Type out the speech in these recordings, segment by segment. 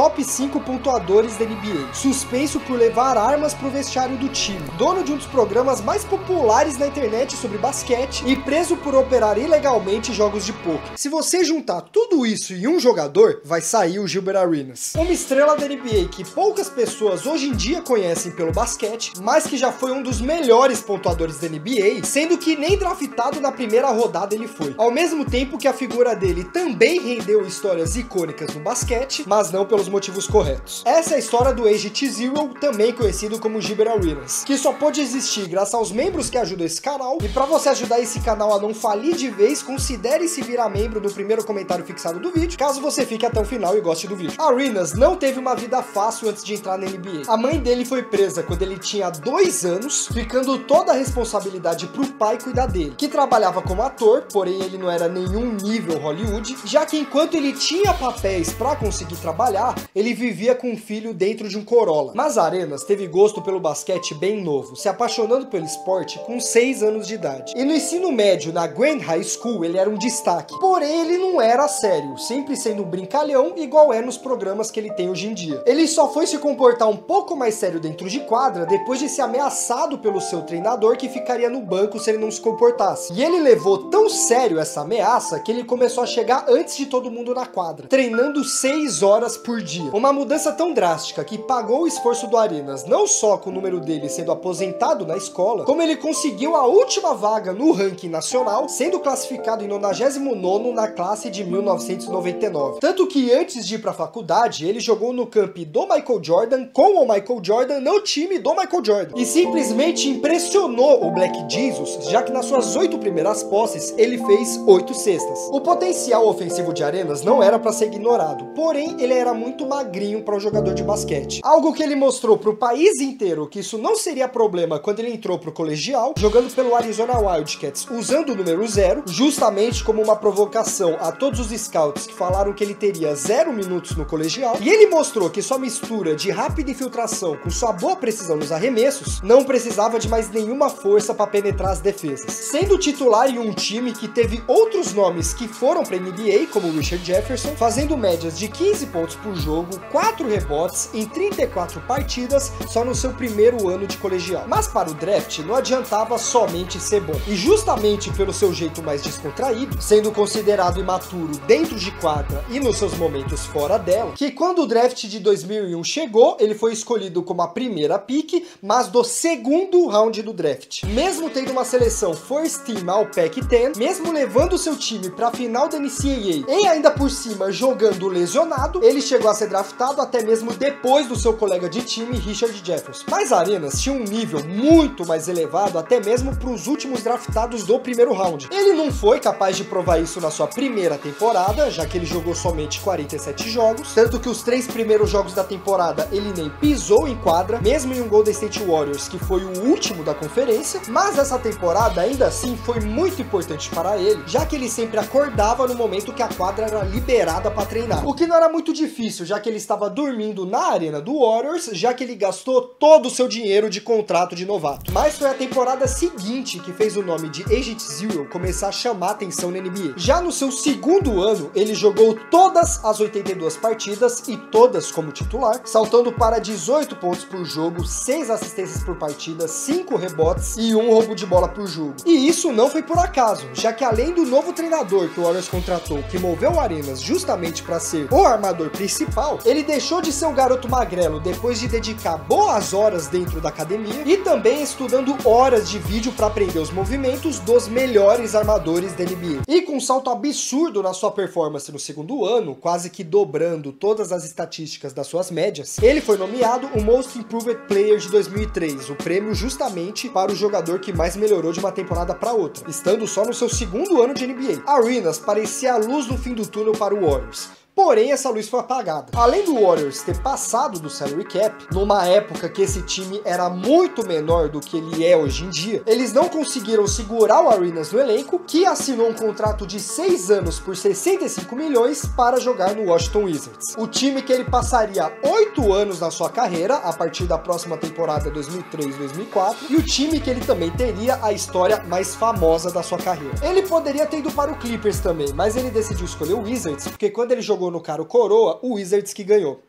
top 5 pontuadores da NBA, suspenso por levar armas pro vestiário do time, dono de um dos programas mais populares na internet sobre basquete e preso por operar ilegalmente jogos de poker. Se você juntar tudo isso em um jogador, vai sair o Gilbert Arenas. Uma estrela da NBA que poucas pessoas hoje em dia conhecem pelo basquete, mas que já foi um dos melhores pontuadores da NBA, sendo que nem draftado na primeira rodada ele foi. Ao mesmo tempo que a figura dele também rendeu histórias icônicas no basquete, mas não pelos motivos corretos. Essa é a história do Agent Zero, também conhecido como Gilbert Arenas, que só pôde existir graças aos membros que ajudam esse canal, e para você ajudar esse canal a não falir de vez, considere se virar membro no primeiro comentário fixado do vídeo, caso você fique até o final e goste do vídeo. Arenas não teve uma vida fácil antes de entrar na NBA. A mãe dele foi presa quando ele tinha 2 anos, ficando toda a responsabilidade pro pai cuidar dele, que trabalhava como ator, porém ele não era nenhum nível Hollywood, já que enquanto ele tinha papéis para conseguir trabalhar, ele vivia com um filho dentro de um Corolla. Mas Arenas teve gosto pelo basquete bem novo, se apaixonando pelo esporte com 6 anos de idade. E no ensino médio, na Grand High School, ele era um destaque. Porém, ele não era sério, sempre sendo um brincalhão, igual é nos programas que ele tem hoje em dia. Ele só foi se comportar um pouco mais sério dentro de quadra depois de ser ameaçado pelo seu treinador, que ficaria no banco se ele não se comportasse. E ele levou tão sério essa ameaça que ele começou a chegar antes de todo mundo na quadra, treinando 6 horas por dia. Uma mudança tão drástica que pagou o esforço do Arenas, não só com o número dele sendo aposentado na escola, como ele conseguiu a última vaga no ranking nacional, sendo classificado em 99º na classe de 1999. Tanto que antes de ir pra faculdade, ele jogou no camp do Michael Jordan com o Michael Jordan no time do Michael Jordan. E simplesmente impressionou o Black Jesus, já que nas suas 8 primeiras posses, ele fez 8 cestas. O potencial ofensivo de Arenas não era para ser ignorado, porém ele era muito magrinho para um jogador de basquete. Algo que ele mostrou pro país inteiro que isso não seria problema quando ele entrou pro colegial, jogando pelo Arizona Wildcats, usando o número 0, justamente como uma provocação a todos os scouts que falaram que ele teria 0 minutos no colegial, e ele mostrou que sua mistura de rápida infiltração com sua boa precisão nos arremessos não precisava de mais nenhuma força para penetrar as defesas. Sendo titular em um time que teve outros nomes que foram para NBA, como Richard Jefferson, fazendo médias de 15 pontos por jogo, 4 rebotes em 34 partidas só no seu primeiro ano de colegial. Mas para o draft não adiantava somente ser bom, e justamente pelo seu jeito mais descontraído, sendo considerado imaturo dentro de quadra e nos seus momentos fora dela, que quando o draft de 2001 chegou, ele foi escolhido como a primeira pick, mas do segundo round do draft. Mesmo tendo uma seleção First Team ao Pac-10, mesmo levando seu time para a final da NCAA e ainda por cima jogando lesionado, ele chegou a ser draftado até mesmo depois do seu colega de time Richard Jefferson. Mas Arenas tinha um nível muito mais elevado até mesmo para os últimos draftados do primeiro round. Ele não foi capaz de provar isso na sua primeira temporada, já que ele jogou somente 47 jogos, tanto que os 3 primeiros jogos da temporada ele nem pisou em quadra, mesmo em um Golden State Warriors que foi o último da conferência, mas essa temporada ainda assim foi muito importante para ele, já que ele sempre acordava no momento que a quadra era liberada para treinar, o que não era muito difícil, já que ele estava dormindo na arena do Warriors, já que ele gastou todo o seu dinheiro de contrato de novato. Mas foi a temporada seguinte que fez o nome de Agent Zero começar a chamar a atenção na NBA. Já no seu segundo ano, ele jogou todas as 82 partidas e todas como titular, saltando para 18 pontos por jogo, 6 assistências por partida, 5 rebotes e 1 roubo de bola por jogo. E isso não foi por acaso, já que além do novo treinador que o Warriors contratou, que moveu o Arenas justamente para ser o armador principal, ele deixou de ser um garoto magrelo depois de dedicar boas horas dentro da academia e também estudando horas de vídeo para aprender os movimentos dos melhores armadores da NBA. E com um salto absurdo na sua performance no segundo ano, quase que dobrando todas as estatísticas das suas médias, ele foi nomeado o Most Improved Player de 2003, o prêmio justamente para o jogador que mais melhorou de uma temporada para outra, estando só no seu segundo ano de NBA. Arenas parecia a luz no fim do túnel para o Warriors. Porém, essa luz foi apagada. Além do Warriors ter passado do salary cap, numa época que esse time era muito menor do que ele é hoje em dia, eles não conseguiram segurar o Arenas no elenco, que assinou um contrato de 6 anos por 65 milhões para jogar no Washington Wizards. O time que ele passaria 8 anos na sua carreira, a partir da próxima temporada 2003-2004, e o time que ele também teria a história mais famosa da sua carreira. Ele poderia ter ido para o Clippers também, mas ele decidiu escolher o Wizards, porque quando ele jogou no Caro Coroa, o Wizards que ganhou.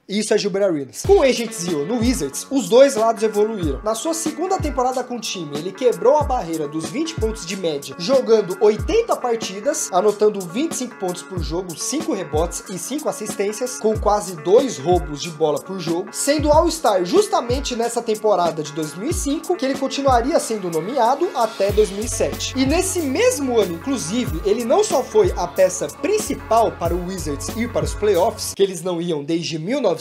Isso é Gilbert Arenas. Com o Agent Zero no Wizards, os dois lados evoluíram. Na sua segunda temporada com o time, ele quebrou a barreira dos 20 pontos de média, jogando 80 partidas, anotando 25 pontos por jogo, 5 rebotes e 5 assistências, com quase 2 roubos de bola por jogo, sendo All-Star justamente nessa temporada de 2005, que ele continuaria sendo nomeado até 2007. E nesse mesmo ano, inclusive, ele não só foi a peça principal para o Wizards ir para os playoffs, que eles não iam desde 1997,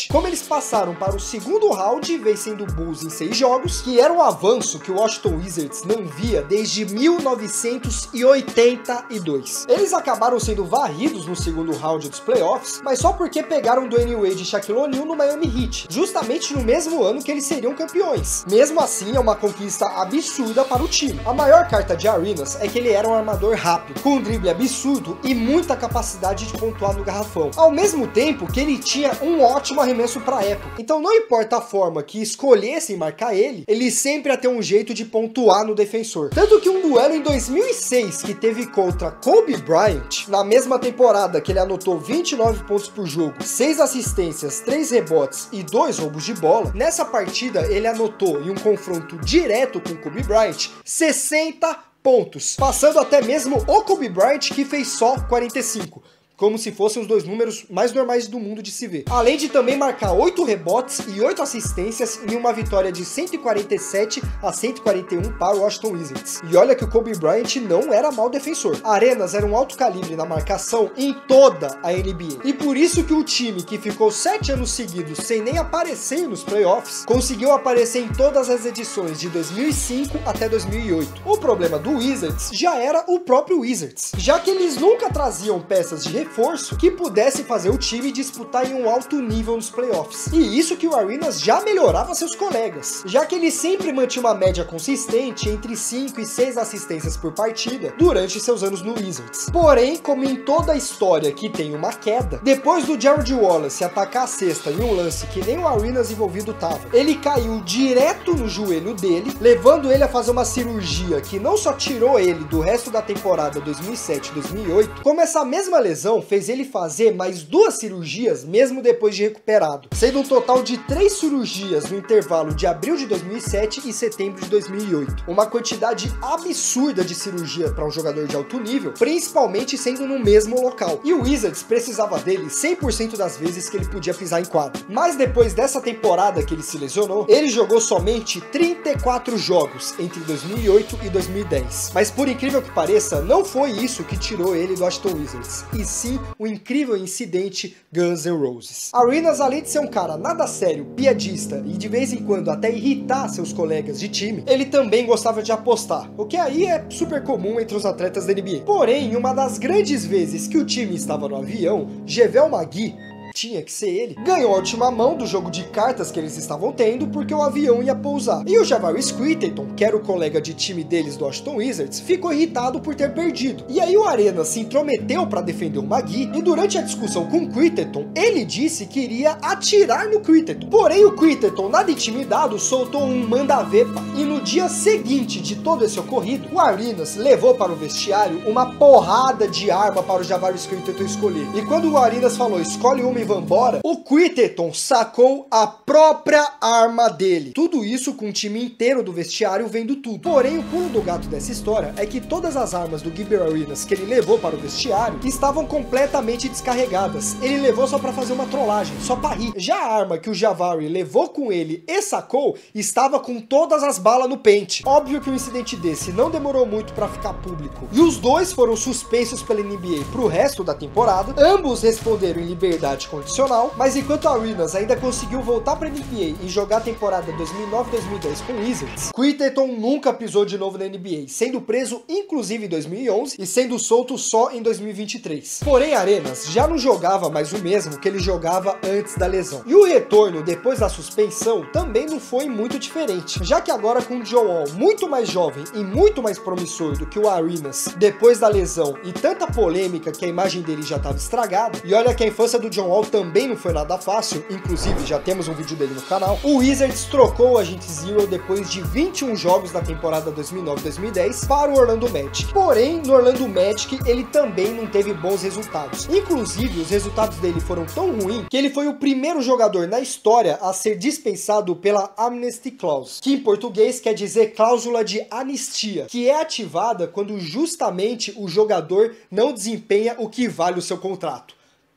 como eles passaram para o segundo round, vencendo o Bulls em 6 jogos, que era um avanço que o Washington Wizards não via desde 1982. Eles acabaram sendo varridos no segundo round dos playoffs, mas só porque pegaram Dwayne Wade e Shaquille O'Neal no Miami Heat, justamente no mesmo ano que eles seriam campeões. Mesmo assim, é uma conquista absurda para o time. A maior carta de Arenas é que ele era um armador rápido, com um drible absurdo e muita capacidade de pontuar no garrafão, ao mesmo tempo que ele tinha um ótimo arremesso para a época. Então não importa a forma que escolhessem marcar ele sempre ia ter um jeito de pontuar no defensor. Tanto que um duelo em 2006 que teve contra Kobe Bryant, na mesma temporada que ele anotou 29 pontos por jogo, 6 assistências, 3 rebotes e 2 roubos de bola, nessa partida ele anotou em um confronto direto com Kobe Bryant 60 pontos, passando até mesmo o Kobe Bryant, que fez só 45. Como se fossem os dois números mais normais do mundo de se ver. Além de também marcar 8 rebotes e 8 assistências em uma vitória de 147 a 141 para o Washington Wizards. E olha que o Kobe Bryant não era mau defensor. Arenas era um alto calibre na marcação em toda a NBA. E por isso que o time que ficou 7 anos seguidos sem nem aparecer nos playoffs, conseguiu aparecer em todas as edições de 2005 até 2008. O problema do Wizards já era o próprio Wizards, já que eles nunca traziam peças de reforço que pudesse fazer o time disputar em um alto nível nos playoffs. E isso que o Arenas já melhorava seus colegas, já que ele sempre mantinha uma média consistente entre 5 e 6 assistências por partida durante seus anos no Wizards. Porém, como em toda a história que tem uma queda, depois do Gerald Wallace atacar a cesta em um lance que nem o Arenas envolvido tava, ele caiu direto no joelho dele, levando ele a fazer uma cirurgia que não só tirou ele do resto da temporada 2007-2008, como essa mesma lesão fez ele fazer mais 2 cirurgias mesmo depois de recuperado, sendo um total de 3 cirurgias no intervalo de abril de 2007 e setembro de 2008. Uma quantidade absurda de cirurgia para um jogador de alto nível, principalmente sendo no mesmo local. E o Wizards precisava dele 100% das vezes que ele podia pisar em quadro. Mas depois dessa temporada que ele se lesionou, ele jogou somente 34 jogos entre 2008 e 2010. Mas por incrível que pareça, não foi isso que tirou ele do Washington Wizards, e sim o incrível incidente Guns N' Roses. Arenas, além de ser um cara nada sério, piadista e de vez em quando até irritar seus colegas de time, ele também gostava de apostar, o que aí é super comum entre os atletas da NBA. Porém, em uma das grandes vezes que o time estava no avião, JaVale McGee, tinha que ser ele, ganhou a última mão do jogo de cartas que eles estavam tendo porque o avião ia pousar. E o Javaris Crittenton, que era o colega de time deles do Washington Wizards, ficou irritado por ter perdido. E aí o Arenas se intrometeu para defender o McGee, e durante a discussão com o Crittenton, ele disse que iria atirar no Crittenton. Porém, o Crittenton, nada intimidado, soltou um manda-ver, e no dia seguinte de todo esse ocorrido, o Arenas levou para o vestiário uma porrada de arma para o Javaris Crittenton escolher. E quando o Arenas falou, escolhe uma e vambora, o Crittenton sacou a própria arma dele. Tudo isso com o time inteiro do vestiário vendo tudo. Porém, o pulo do gato dessa história é que todas as armas do Gilbert Arenas que ele levou para o vestiário estavam completamente descarregadas. Ele levou só para fazer uma trollagem, só para rir. Já a arma que o Javaris levou com ele e sacou estava com todas as balas no pente. Óbvio que um incidente desse não demorou muito para ficar público, e os dois foram suspensos pela NBA pro resto da temporada. Ambos responderam em liberdade condicional, mas enquanto Arenas ainda conseguiu voltar para a NBA e jogar a temporada 2009-2010 com o Wizards, Crittenton nunca pisou de novo na NBA, sendo preso inclusive em 2011 e sendo solto só em 2023. Porém, Arenas já não jogava mais o mesmo que ele jogava antes da lesão. E o retorno depois da suspensão também não foi muito diferente, já que agora com o John Wall muito mais jovem e muito mais promissor do que o Arenas depois da lesão e tanta polêmica que a imagem dele já estava estragada, e olha que a infância do John Wall também não foi nada fácil, inclusive já temos um vídeo dele no canal. O Wizards trocou o Agente Zero depois de 21 jogos da temporada 2009-2010 para o Orlando Magic. Porém, no Orlando Magic ele também não teve bons resultados. Inclusive, os resultados dele foram tão ruins que ele foi o primeiro jogador na história a ser dispensado pela Amnesty Clause, que em português quer dizer cláusula de anistia, que é ativada quando justamente o jogador não desempenha o que vale o seu contrato.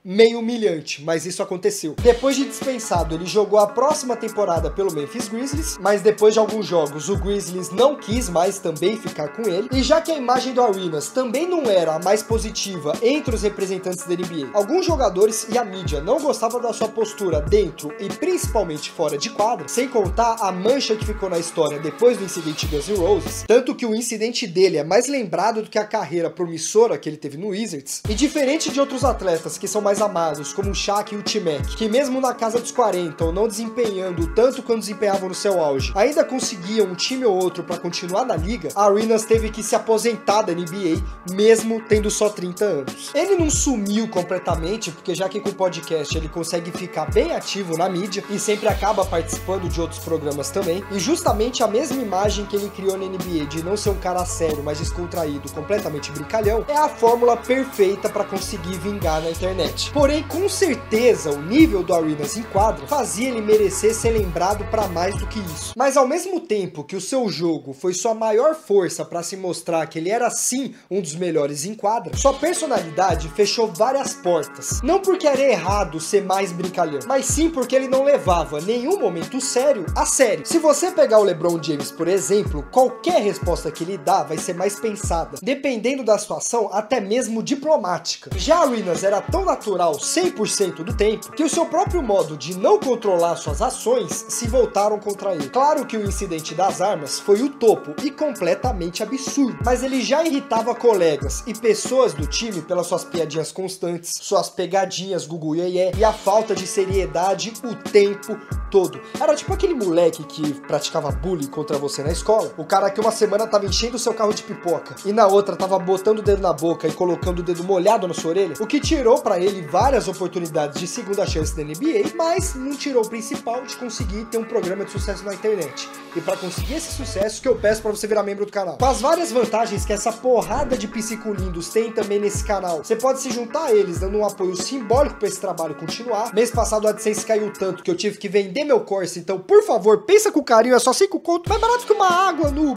Meio humilhante, mas isso aconteceu. Depois de dispensado, ele jogou a próxima temporada pelo Memphis Grizzlies, mas depois de alguns jogos, o Grizzlies não quis mais também ficar com ele, e já que a imagem do Arenas também não era a mais positiva entre os representantes da NBA, alguns jogadores e a mídia não gostavam da sua postura dentro e principalmente fora de quadra, sem contar a mancha que ficou na história depois do incidente Guns N' Roses, tanto que o incidente dele é mais lembrado do que a carreira promissora que ele teve no Wizards, e diferente de outros atletas que são mais amados, como o Shaq e o T-Mac, que mesmo na casa dos 40 ou não desempenhando tanto quanto desempenhavam no seu auge, ainda conseguiam um time ou outro para continuar na liga, Arenas teve que se aposentar da NBA, mesmo tendo só 30 anos. Ele não sumiu completamente, porque já que com o podcast ele consegue ficar bem ativo na mídia e sempre acaba participando de outros programas também, e justamente a mesma imagem que ele criou na NBA de não ser um cara sério, mas descontraído, completamente brincalhão, é a fórmula perfeita para conseguir vingar na internet. Porém, com certeza, o nível do Arenas em quadra fazia ele merecer ser lembrado para mais do que isso. Mas ao mesmo tempo que o seu jogo foi sua maior força para se mostrar que ele era sim um dos melhores em quadra, sua personalidade fechou várias portas. Não porque era errado ser mais brincalhão, mas sim porque ele não levava nenhum momento sério a sério. Se você pegar o LeBron James, por exemplo, qualquer resposta que ele dá vai ser mais pensada, dependendo da situação, até mesmo diplomática. Já Arenas era tão natural 100% do tempo, que o seu próprio modo de não controlar suas ações se voltaram contra ele. Claro que o incidente das armas foi o topo e completamente absurdo, mas ele já irritava colegas e pessoas do time pelas suas piadinhas constantes, suas pegadinhas gugu iê e a falta de seriedade o tempo todo. Era tipo aquele moleque que praticava bullying contra você na escola, o cara que uma semana tava enchendo o seu carro de pipoca e na outra tava botando o dedo na boca e colocando o dedo molhado na sua orelha, o que tirou pra ele várias oportunidades de segunda chance da NBA, mas não tirou o principal de conseguir ter um programa de sucesso na internet. E para conseguir esse sucesso que eu peço para você virar membro do canal. Com as várias vantagens que essa porrada de psicolindos tem também nesse canal, você pode se juntar a eles dando um apoio simbólico para esse trabalho continuar. Mês passado o AdSense caiu tanto que eu tive que vender meu curso, então por favor, pensa com carinho, é só 5 conto, mais barato que uma água no...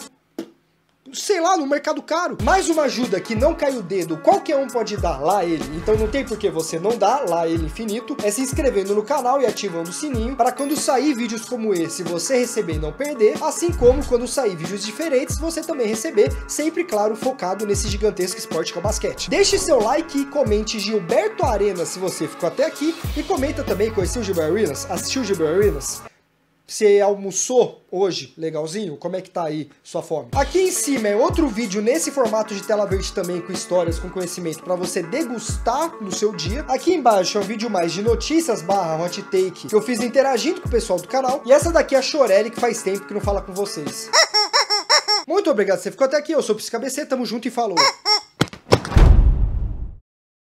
sei lá, no mercado caro. Mais uma ajuda que não cai o dedo, qualquer um pode dar lá ele, então não tem por que você não dar lá ele infinito, é se inscrevendo no canal e ativando o sininho, para quando sair vídeos como esse, você receber e não perder, assim como quando sair vídeos diferentes, você também receber, sempre, claro, focado nesse gigantesco esporte que é o basquete. Deixe seu like e comente Gilberto Arenas se você ficou até aqui, e comenta também, conheceu o Gilberto Arenas? Assistiu o Gilberto Arenas? Você almoçou hoje? Legalzinho? Como é que tá aí sua fome? Aqui em cima é outro vídeo nesse formato de tela verde também, com histórias, com conhecimento, para você degustar no seu dia. Aqui embaixo é um vídeo mais de notícias / hot take que eu fiz interagindo com o pessoal do canal. E essa daqui é a Chorelli, que faz tempo que não fala com vocês. Muito obrigado, você ficou até aqui. Eu sou o PsicaBC, tamo junto e falou!